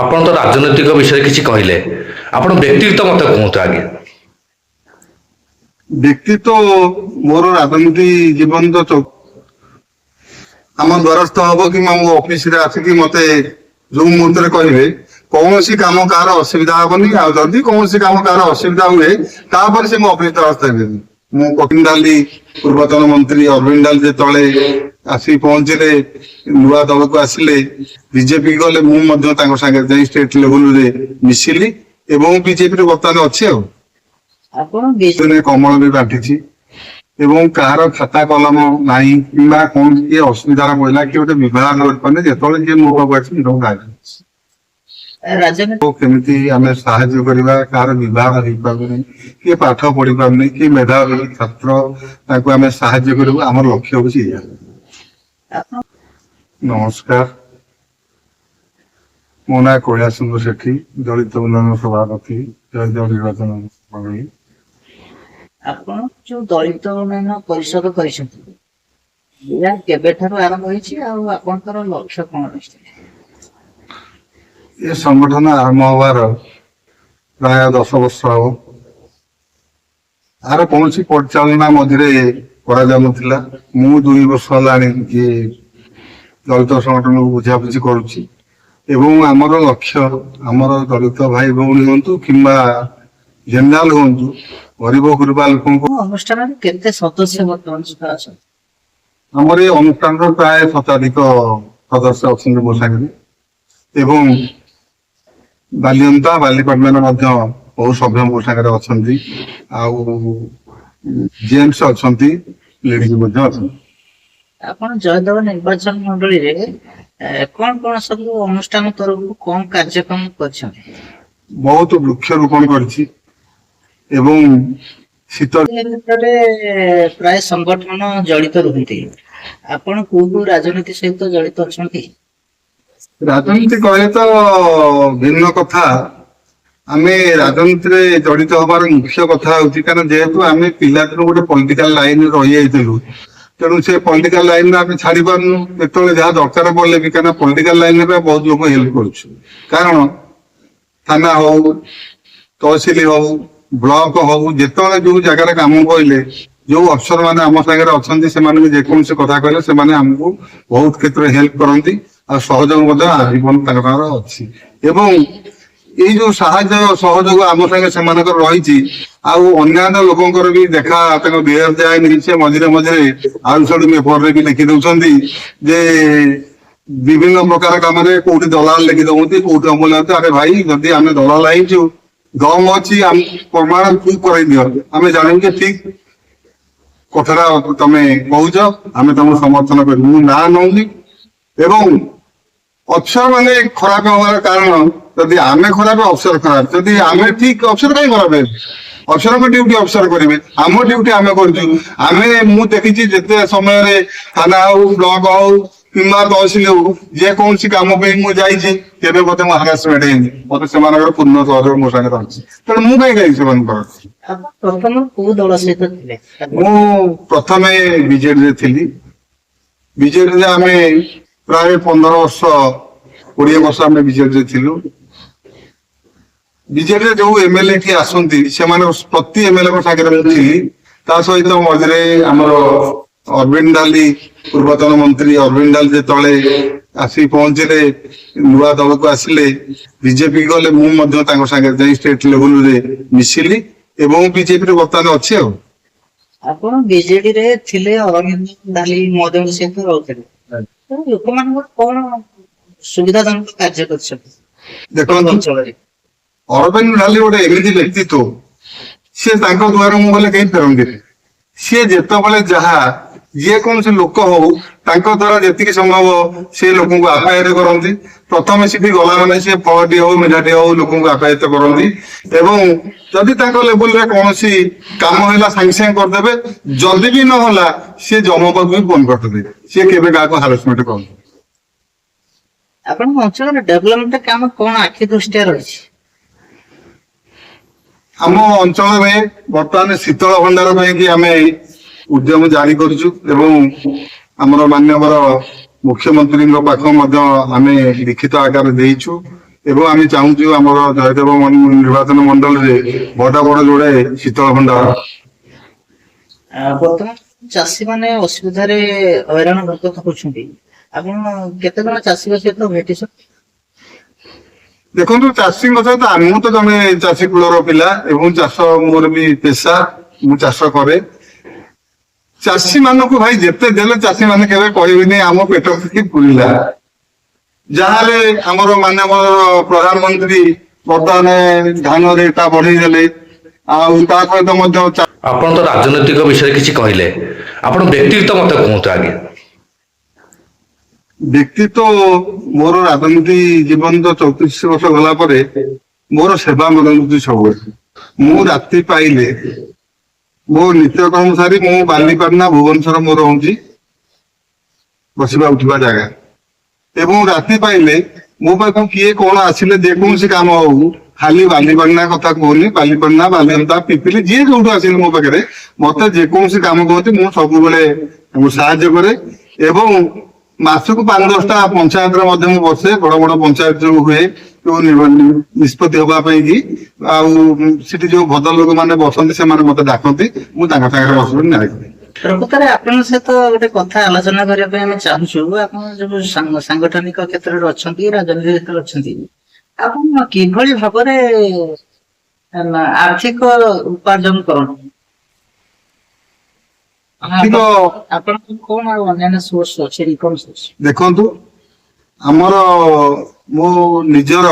ଆପଣ ତ ରାଜନୈତିକ ବିଷୟରେ କିଛି କହିଲେ, ଆପଣ ବ୍ୟକ୍ତିଗତ ମତେ କୁହନ୍ତୁ ଆଗେ। ବ୍ୟକ୍ତି ତ ମୋର ରାଜନୀତି ଜୀବନ ତ ଆମ ଦ୍ୱାରସ୍ଥ ହବ କିମ୍ବା ମୋ ଅଫିସରେ ଆସିକି ମତେ ଯୋଉ ମୁହୂର୍ତ୍ତରେ କହିବେ କୌଣସି କାମ କାହାର ଅସୁବିଧା ହବନି, ଆଉ ଯଦି କୌଣସି କାମ କାହାର ଅସୁବିଧା ହୁଏ ତାପରେ ସେ ମୋ ଅଫିସ ଦ୍ୱାରସ୍ଥ ହେବେନି। ମୁଁ କପିଲ ଡାଲି ପୂର୍ବତନ ମନ୍ତ୍ରୀ ଅରବିନ୍ଦ ଡାଲି ଯେତେବେଳେ ଆସି ପହଞ୍ଚିଲେ, ନୂଆ ଦଳକୁ ଆସିଲେ, ବିଜେପି ଗଲେ, ମୁଁ ମଧ୍ୟ ତାଙ୍କ ସାଙ୍ଗରେ ଯାଇ ଷ୍ଟେଟ ଲେଭେଲରେ ମିଶିଲି ଏବଂ ବିଜେପିରେ ବର୍ତ୍ତମାନ ଅଛି। ଆଉ କମଳ ବି ବାଣ୍ଟିଛି ଏବଂ କାହାର ଖାତା କଲମ ନାହିଁ କିମ୍ବା କୌଣସି କିଏ ଅସୁବିଧାରେ ପଡ଼ିଲା କିଏ ଗୋଟେ ବିବାହ କରିପାରୁନି, ଯେତେବେଳେ ଯିଏ ମୋ ପାଖକୁ ଆସିଛି କେମିତି ଆମେ ସାହାଯ୍ୟ କରିବା, କାହାର ବିବାହ ହେଇପାରୁନି, କିଏ ପାଠ ପଢି ପାରୁନି, କିଏ ମେଧାବୀ ଛାତ୍ର, ତାକୁ ଆମେ ସାହାଯ୍ୟ କରିବୁ, ଆମର ଲକ୍ଷ୍ୟ ହଉଛି ଏଇଆ। ନମସ୍କାର, ମୋ ନାଁ କୈଳାସ ଚନ୍ଦ୍ର ସେଠୀ, ଦଳିତ ଉନ୍ନୟନ ସଭାପତି, ଜୟଦେବ ନିର୍ବାଚନ ମଣ୍ଡଳୀ। ଆପଣ ଯୋଉ ଦଳିତ ଉନ୍ନୟନ ପରିଷଦ କରିଛନ୍ତି, ଏହା କେବେଠାରୁ ଆରମ୍ଭ ହେଇଛି ଆଉ ଆପଣଙ୍କର ଲକ୍ଷ୍ୟ କଣ ରହିଛି? ଏ ସଂଗଠନ ଆରମ୍ଭ ହବାର ପ୍ରାୟ 10 ବର୍ଷ ହବ। ଆର କୌଣସି ପରିଚାଳନା ମଝିରେ କରାଯାଉନଥିଲା। ମୁଁ 2 ବର୍ଷ ହେଲାଣି ଯେ ଦଳିତ ସଂଗଠନକୁ ବୁଝାବୁଝି କରୁଛି ଏବଂ ଆମର ଲକ୍ଷ୍ୟ, ଆମର ଦଳିତ ଭାଇ ଭଉଣୀ ହୁଅନ୍ତୁ କିମ୍ବା ଜେନେରାଲ ହୁଅନ୍ତୁ, ଗରିବ ଗୁରୁବା ଲୋକଙ୍କୁ। ଅନୁଷ୍ଠାନରେ କେତେ ସଦସ୍ୟ ବର୍ତ୍ତମାନ ସୁଦ୍ଧା ଅଛନ୍ତି? ଆମର ଏ ଅନୁଷ୍ଠାନର ପ୍ରାୟ 70 ସଦସ୍ୟ ଅଛନ୍ତି ମୋ ସାଙ୍ଗରେ ଏବଂ ବାଲିଅନ୍ତା ବାଲିପାଟଣାରେ ମଧ୍ୟ ବହୁ ସଭ୍ୟ ମୋ ସାଙ୍ଗରେ ଅଛନ୍ତି, ଆଉ ଜେମ୍ସ ଅଛନ୍ତି, ଲେଡିଜ ମଧ୍ୟ ଅଛନ୍ତି। ଆପଣ ଜୟଦେବ ନିର୍ବାଚନ ମଣ୍ଡଳୀରେ କଣ କଣ ସବୁ ଅନୁଷ୍ଠାନ ତରଫରୁ କଣ କାର୍ଯ୍ୟକ୍ରମ କରିଛନ୍ତି? ବହୁତ ବୃକ୍ଷରୋପଣ କରିଛି ଏବଂ ଶୀତ କ୍ଷେତ୍ରରେ ପ୍ରାୟ ସଂଗଠନ ଜଡିତ ରୁହନ୍ତି। ଆପଣ କୋଉ କୋଉ ରାଜନୀତି ସହିତ ଜଡିତ ଅଛନ୍ତି? ରାଜନୀତି କହିଲେ ତ ଭିନ୍ନ କଥା। ଆମେ ରାଜନୀତିରେ ଜଡିତ ହବାର ମୁଖ୍ୟ କଥା ହଉଛି କାରଣ ଯେହେତୁ ଆମେ ପିଲାଦିନୁ ଗୋଟେ ପଲିଟିକାଲ ଲାଇନରେ ରହିଯାଇଥିଲୁ, ତେଣୁ ସେ ପଲିଟିକାଲ ଲାଇନରେ ଆମେ ଛାଡି ପାରୁନୁ। ଯେତେବେଳେ ଯାହା ଦରକାର ପଡିଲେ ବି, କାରଣ ପଲିଟିକାଲ ଲାଇନରେ ବହୁତ ଲୋକ ହେଲ୍ପ କରୁଛୁ, କାରଣ ଥାନା ହଉ, ତହସିଲ ହଉ, ବ୍ଲକ ହଉ, ଯେତେବେଳେ ଯୋଉ ଜାଗାରେ କାମ କହିଲେ ଯୋଉ ଅଫସର ମାନେ ଆମ ସାଙ୍ଗରେ ଅଛନ୍ତି, ସେମାନଙ୍କୁ ଯେକୌଣସି କଥା କହିଲେ ସେମାନେ ଆମକୁ ବହୁତ କ୍ଷେତ୍ରରେ ହେଲ୍ପ କରନ୍ତି ଆଉ ସହଯୋଗ ମଧ୍ୟ ଆଜୀବନ ତାଙ୍କ ତାଙ୍କର ଅଛି। ଏବଂ ଏଇ ଯୋଉ ସାହାଯ୍ୟ ସହଯୋଗ ଆମ ସାଙ୍ଗେ ସେମାନଙ୍କର ରହିଛି, ଆଉ ଅନ୍ୟାନ୍ୟ ଲୋକଙ୍କର ବି ଦେଖା ତାଙ୍କ ଦେହ ଯାଏନି। ସେ ମଝିରେ ମଝିରେ ଆଉ ସବୁ ପେପରରେ ବି ଲେଖି ଦଉଛନ୍ତି ଯେ ବିଭିନ୍ନ ପ୍ରକାର କାମରେ କୋଉଠି ଦଲାଲ ଲେଖି ଦଉଛନ୍ତି, କୋଉଠି ଅମୂଲ୍ୟ। ଆରେ ଭାଇ, ଯଦି ଆମେ ଦଲାଲ ହେଇଛୁ, ଦମ ଅଛି, ଆମକୁ ପ୍ରମାଣ ପ୍ରୁଫ କରାଇ ଦିଅ, ଆମେ ଜାଣିବୁ ଯେ ଠିକ କଥାଟା ତମେ କହୁଛ, ଆମେ ତମକୁ ସମର୍ଥନ କରିବୁ। ମୁଁ ନାଁ ନଉନି ଏବଂ ଅଫସର ମାନେ ଖରାପ ହବାର କାରଣ, ଯଦି ଆମେ ଖରାପ ଅଫସର ଖରାପ, ଯଦି ଆମେ ଠିକ ଅଫସର କାହିଁ ଖରାପ ହେବେ? ଅଫସରଙ୍କ ଡ୍ୟୁଟି ଅଫସର କରିବେ, ଆମ ଡ୍ୟୁଟି ଆମେ କରୁଛୁ। ମୁଁ ଦେଖିଛି ଯେତେ ସମୟରେ ଥାନା ହଉ, ବ୍ଲକ ହଉ କିମ୍ବା ତହସିଲ ହଉ, ଯେକୌଣସି କାମ ପାଇଁ ମୁଁ ଯାଇଛି, କେବେ ମତେ ହାରାସମେଣ୍ଟ ହେଇନି। ମତେ ସେମାନଙ୍କର ପୂର୍ଣ୍ଣ ସହଯୋଗ ମୋ ସାଙ୍ଗରେ ଅଛି, ତେଣୁ ମୁଁ କାହିଁ ଗାଇବି ସେମାନଙ୍କର। ପ୍ରଥମ କୋଉ ଦଳ ସହିତ ଥିଲେ? ମୁଁ ପ୍ରଥମେ ବିଜେଡିରେ ଥିଲି। ବିଜେଡିରେ ଆମେ ପ୍ରାୟ 15 ବର୍ଷ 20 ବର୍ଷ ଆମେ ବିଜେଡିରେ ଥିଲୁ। ବିଜେଡିରେ ଯୋଉ ଏମଏଲଏ କି ଆସନ୍ତି, ସେମାନେ ପ୍ରତି ଏମଏଲଏଙ୍କ ସାଙ୍ଗରେ ମୁଁ ଥିଲି। ତା ସହିତ ମଝିରେ ଆମର ଅରବିନ୍ଦ ଡାଲି ପୂର୍ବତନ ମନ୍ତ୍ରୀ ଅରବିନ୍ଦ ଡାଲି ଯେତେବେଳେ ଆସି ପହଞ୍ଚିଲେ, ନୂଆ ଦଳକୁ ଆସିଲେ, ବିଜେପି ଗଲେ, ମୁଁ ମଧ୍ୟ ତାଙ୍କ ସାଙ୍ଗରେ ଯାଇ ଷ୍ଟେଟ ଲେଭେଲରେ ମିଶିଲି ଏବଂ ବିଜେପିରେ ବର୍ତ୍ତମାନ ଅଛି। ଆଉ ଆପଣ ବିଜେଡିରେ ଥିଲେ, ଅରବିନ୍ଦ ଡାଲି ମହୋଦୟଙ୍କ ସହିତ ରହୁଥିଲେ, ଲୋକମାନଙ୍କର କଣ ସୁବିଧାଜନକ କାର୍ଯ୍ୟ କରିଛନ୍ତି ଦେଖନ୍ତୁ, ଅଞ୍ଚଳରେ? ଅରବିନ୍ଦ ଡାଲି ଗୋଟେ ଏମିତି ବ୍ୟକ୍ତିତ୍ବ, ସିଏ ତାଙ୍କ ଦ୍ୱାର ମୁଁ ଗଲେ କେହି ଫେରନ୍ତିନି। ସିଏ ଯେତେବେଳେ ଯାହା ଯେକୌଣସି ଲୋକ ହଉ, ତାଙ୍କ ଦ୍ୱାରା ଯେତିକି ସମ୍ଭବ ସେ ଲୋକଙ୍କୁ ଆପ୍ୟାୟିତ କରନ୍ତି। ପ୍ରଥମେ ସେଠି ଗଲା ମାନେ ସେ ଫଳଟି ହଉ, ମିଠାଟି ହଉ, ଲୋକଙ୍କୁ ଆପ୍ୟାୟିତ କରନ୍ତି ଏବଂ ଯଦି ତାଙ୍କ ଲେବୁଲରେ କୌଣସି କାମ ହେଲା ସାଙ୍ଗେ ସାଙ୍ଗେ କରିଦେବେ। ଯଦି ବି ନହେଲା, ସିଏ ଜମ ପାଖକୁ ବି ଫୋନ କରିଦେବେ। ସିଏ କେବେ କାହାକୁ ହାରାସମେଣ୍ଟ କରନ୍ତି। ଆପଣଙ୍କ ଅଞ୍ଚଳରେ ଡେଭଲପମେଣ୍ଟ କାମ କଣ ଆଖି ଦୃଷ୍ଟିଆ ରହିଛି? ଆମ ଅଞ୍ଚଳରେ ବର୍ତ୍ତମାନ ଶୀତଳ ଭଣ୍ଡାର ପାଇଁକି ଆମେ ଉଦ୍ୟମ ଜାରି କରିଛୁ ଏବଂ ଆମର ମାନ୍ୟବର ମୁଖ୍ୟମନ୍ତ୍ରୀଙ୍କ ପାଖ ମଧ୍ୟ ଆମେ ଲିଖିତ ଆକାରରେ ଦେଇଛୁ ଏବଂ ଆମେ ଚାହୁଁଛୁ ଆମର ଜୟଦେବ ନିର୍ବାଚନ ମଣ୍ଡଳରେ ବଡ ବଡ ଯୋଡେ ଶୀତଳ ଭଣ୍ଡାର। ବର୍ତ୍ତମାନ ଚାଷୀ ମାନେ ଅସୁବିଧାରେ ହଇରାଣ ହରକତ ହଉଛନ୍ତି, ଆପଣ କେତେ ଜଣ ଚାଷୀଙ୍କ ସହିତ ଭେଟିଛନ୍ତି? ଦେଖନ୍ତୁ, ଚାଷୀଙ୍କ ସହିତ ମୁଁ ତ ଜଣେ ଚାଷୀ କୂଳର ପିଲା ଏବଂ ଚାଷ ମୋର ବି ପେଶା, ମୁଁ ଚାଷ କରେ। ଚାଷୀ ମାନଙ୍କୁ ଭାଇ ଯେତେ ଦେଲେ ଚାଷୀ ମାନେ କେବେ କହିବେନି ଆମ ପେଟ ପୁରିଲା। ଯାହାହେଲେ ଆମର ମାନ୍ୟବର ପ୍ରଧାନମନ୍ତ୍ରୀ ବର୍ତ୍ତମାନ ଧାନ ରେଟ୍ ଟା ବଢେଇ ଦେଲେ, ଆଉ ତା ସହିତ ମଧ୍ୟ ଆପଣ ତ ରାଜନୈତିକ ବିଷୟରେ କିଛି କହିଲେ, ଆପଣ ବ୍ୟକ୍ତିଗତ ମତେ କୁହନ୍ତୁ ଆଜ୍ଞା। ବ୍ୟକ୍ତିତ୍ୱ ମୋର ରାଜନୀତି ଜୀବନ ତ 34 ବର୍ଷ ଗଲା ପରେ ମୋର ସେବା ମନୋବୃତ୍ତି ସବୁବେଳେ। ମୁଁ ରାତି ପାଇଲେ ମୋ ନିତ୍ୟକର୍ମ ସାରି ମୁଁ ବାଲିପାଟଣା ଭୁବନେଶ୍ୱର ମୋର ହଉଛି ବସିବା ଉଠିବା ଜାଗା, ଏବଂ ରାତି ପାଇଲେ ମୋ ପାଖକୁ କିଏ କଣ ଆସିଲେ ଯେକୌଣସି କାମ ହଉ, ଖାଲି ବାଲିପାଟଣା କଥା କହୁନି, ବାଲିପାଟଣା ବାଲିଅନ୍ତା ପିପିଲି ଯିଏ ଯୋଉଠୁ ଆସିଲେ ମୋ ପାଖରେ ମତେ ଯେକୌଣସି କାମ କହନ୍ତି ମୁଁ ସବୁବେଳେ ସାହାଯ୍ୟ କରେ। ଏବଂ ମାସକୁ 5-10ଟା ପଞ୍ଚାୟତରେ ମଧ୍ୟ ମୁଁ ବସେ, ବଡ ବଡ ପଞ୍ଚାୟତ ଯୋଉ ହୁଏ ନିଷ୍ପତ୍ତି ହବା ପାଇଁ କି, ଆଉ ସେଠି ଯୋଉ ଭଦ୍ର ଲୋକମାନେ ବସନ୍ତି ସେମାନେ ମତେ ଡାକନ୍ତି, ମୁଁ ତାଙ୍କ ସାଙ୍ଗରେ ବସିବି ନାହିଁ। ପ୍ରକୃତରେ ଆପଣଙ୍କ ସହିତ ଗୋଟେ କଥା ଆଲୋଚନା କରିବା ପାଇଁ ଆମେ ଚାହୁଁଛୁ। ଆପଣ ଯୋଉ ସାଂଗଠନିକ କ୍ଷେତ୍ରରେ ଅଛନ୍ତି, ରାଜନୀତି କ୍ଷେତ୍ରରେ ଅଛନ୍ତି, ଆପଣ କିଭଳି ଭାବରେ ଆର୍ଥିକ ଉପାର୍ଜନ କରନ୍ତି? ଆପଣଙ୍କର କଣ ଆଉ ଅନ୍ୟାନ୍ୟ ସୋର୍ସ ଅଛି, ଇନକମ୍ ସୋର୍ସ? ଦେଖନ୍ତୁ, ଆମର ମୋ ନିଜର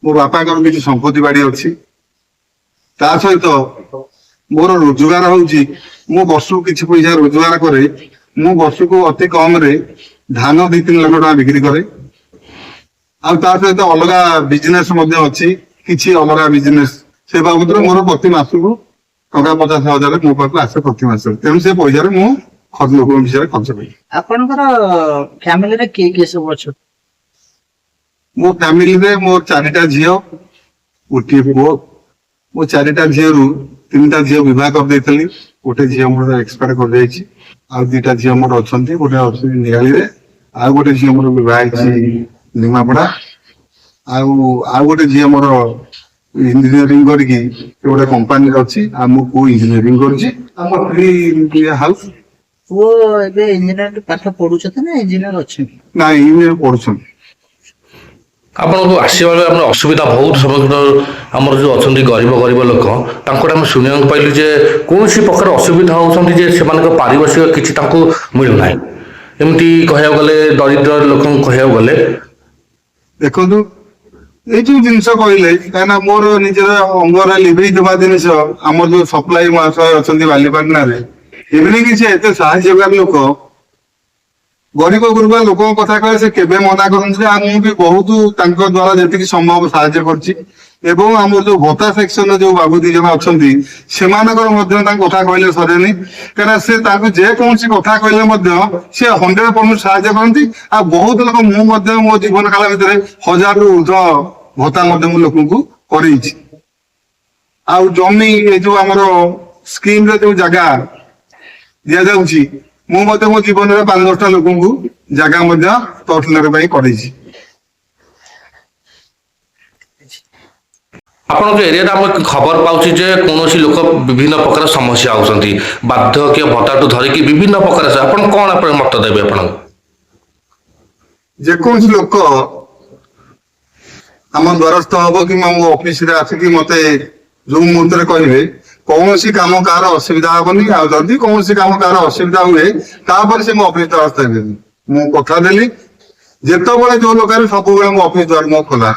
ମୋ ବାପାଙ୍କର କିଛି ସମ୍ପତ୍ତି ବାଡି ଅଛି। ତା ସହିତ ମୋର ରୋଜଗାର ହଉଛି, ମୁଁ ବର୍ଷକୁ କିଛି ପଇସା ରୋଜଗାର କରେ। ମୁଁ ବର୍ଷକୁ ଅତି କମରେ ଧାନ 2-3 ଲକ୍ଷ ଟଙ୍କା ବିକ୍ରି କରେ। ଆଉ ତା ସହିତ ଅଲଗା ବିଜନେସ ମଧ୍ୟ ଅଛି, କିଛି ଅଲଗା ବିଜନେସ। ସେ ବାବଦରେ ମୋର ପ୍ରତି ମାସକୁ ଟଙ୍କା 50,000 ମୋ ପାଖକୁ ଆସେ ପ୍ରତି ମାସରେ। ତେଣୁ ସେ ପଇସାରେ ମୁଁ ଲୋକଙ୍କ ବିଷୟରେ ଖର୍ଚ୍ଚ କରେ। ଆପଣଙ୍କର ଫ୍ୟାମିଲିରେ କିଏ କିଏ ସବୁ ଅଛନ୍ତି? ମୋ ଫ୍ୟାମିଲିରେ ମୋର 4ଟା ଝିଅ, ଗୋଟିଏ ପୁଅ। ମୋ 4ଟା ଝିଅରୁ 3ଟା ଝିଅ ବିବାହ କରିଦେଇଥିଲି, ଗୋଟେ ଝିଅ ମୋର ଏକ୍ସପାୟାର କରିଯାଇଛି। ଆଉ 2ଟା ଝିଅ ମୋର ଅଛନ୍ତି, ଗୋଟେ ଅଛି ନିଆଳିରେ, ଆଉ ଗୋଟେ ଝିଅ ମୋର ବିବାହ ହେଇଛି ନିମାପଡା। ଆଉ ଗୋଟେ ଝିଅ ମୋର ଇଞ୍ଜିନିୟରିଂ କରିକି ଗୋଟେ କମ୍ପାନୀରେ ଅଛି, ଆଉ ମୋ ପୁଅ ଇଞ୍ଜିନିୟରିଂ କରୁଛି। ଆମ 3 ହାଉସ। ପୁଅ ଏବେ ଇଞ୍ଜିନିୟର ପାଠ ପଢୁଛନ୍ତି ନା ଇଞ୍ଜିନିୟର ଅଛନ୍ତି? ନାଇଁ, ଇଞ୍ଜିନିୟର ପଢୁଛନ୍ତି। ଆପଣଙ୍କୁ ଆସିବା ବେଳେ ଆମର ଅସୁବିଧା ବହୁତ ସମ୍ମୁଖୀନ, ଆମର ଯେଉଁ ଅଛନ୍ତି ଗରିବ ଲୋକ, ତାଙ୍କଠୁ ଆମେ ଶୁଣିବାକୁ ପାଇଲୁ ଯେ କୌଣସି ପ୍ରକାର ଅସୁବିଧା ହେଉଛନ୍ତି ଯେ ସେମାନଙ୍କ ପାରିପାର୍ଶ୍ୱିକ କିଛି ତାଙ୍କୁ ମିଳୁନାହିଁ। ଏମିତି କହିବାକୁ ଗଲେ ଦରିଦ୍ର ଲୋକଙ୍କୁ କହିବାକୁ ଗଲେ, ଦେଖନ୍ତୁ, ଏଇ ଯୋଉ ଜିନିଷ କହିଲେ, କାହିଁକିନା ମୋର ନିଜର ଅଙ୍ଗରେ ଲିଭେଇଥିବା ଜିନିଷ, ଆମର ଯୋଉ ସପ୍ଲାଇ ମହାଶୟ ଅଛନ୍ତି ବାଲିପାଟଣାରେ, ଏମିତି କିଛି ଏତେ ସାହାଯ୍ୟକାରୀ ଲୋକ, ଗରିବ ଗୁରୁବା ଲୋକଙ୍କ କଥା କହିଲେ ସେ କେବେ ମନା କରନ୍ତି। ଆଉ ମୁଁ ବି ବହୁତ ତାଙ୍କ ଦ୍ଵାରା ଯେତିକି ସମ୍ଭବ ସାହାଯ୍ୟ କରିଛି। ଏବଂ ଆମର ଯୋଉ ଭତ୍ତା ସେକ୍ସନରେ ଯୋଉ ବାବୁ 2 ଜଣ ଅଛନ୍ତି, ସେମାନଙ୍କର ମଧ୍ୟ ତାଙ୍କ କଥା କହିଲେ ସରେନି। କାହିଁକିନା ସେ ତାଙ୍କୁ ଯେକୌଣସି କଥା କହିଲେ ମଧ୍ୟ ସେ 100% ସାହାଯ୍ୟ କରନ୍ତି। ଆଉ ବହୁତ ଲୋକ, ମୁଁ ମଧ୍ୟ ମୋ ଜୀବନ କାଳ ଭିତରେ 1000ରୁ ଉର୍ଦ୍ଧ୍ୱ ଭତ୍ତା ମଧ୍ୟ ମୁଁ ଲୋକଙ୍କୁ କରେଇଛି। ଆଉ ଜମି, ଏ ଯୋଉ ଆମର ସ୍କିମରେ ଯୋଉ ଜାଗା ଦିଆଯାଉଛି, ମୁଁ ମଧ୍ୟ ମୋ ଜୀବନରେ 5-10ଟା ଲୋକଙ୍କୁ ଜାଗା ମଧ୍ୟ ତହସିଲଦାର ପାଇଁ କରେଇଛି। ଆପଣଙ୍କ ଏରିଆରେ ଆମେ ଖବର ପାଉଛୁ ଯେ କୌଣସି ଲୋକ ବିଭିନ୍ନ ପ୍ରକାର ସମସ୍ୟା ଆଉଛନ୍ତି, ବାର୍ଦ୍ଧକ୍ୟ ଭତ୍ତାଠୁ ଧରିକି ବିଭିନ୍ନ ପ୍ରକାର। ଆପଣ କଣ ମତ ଦେବେ? ଆପଣଙ୍କୁ ଯେକୌଣସି ଲୋକ ଆମ ଦ୍ୱାରସ୍ଥ ହବ କିମ୍ବା ମୋ ଅଫିସରେ ଆସିକି ମତେ ଯୋଉ ମୁହୂର୍ତ୍ତରେ କହିବେ, କୌଣସି କାମ କାହାର ଅସୁବିଧା ହବନି। ଆଉ ଯଦି କୌଣସି କାମ କାହାର ଅସୁବିଧା ହୁଏ, ତାପରେ ସେ ମୋ ଅଫିସ ଦ୍ୱାରସ୍ଥ ହେବେନି। ମୁଁ କଥା ଦେଲି, ଯେତେବେଳେ ଯୋଉ ଲୋକ ସବୁବେଳେ ମୋ ଅଫିସ ଦ୍ୱାର ମୋ ଖୋଲା।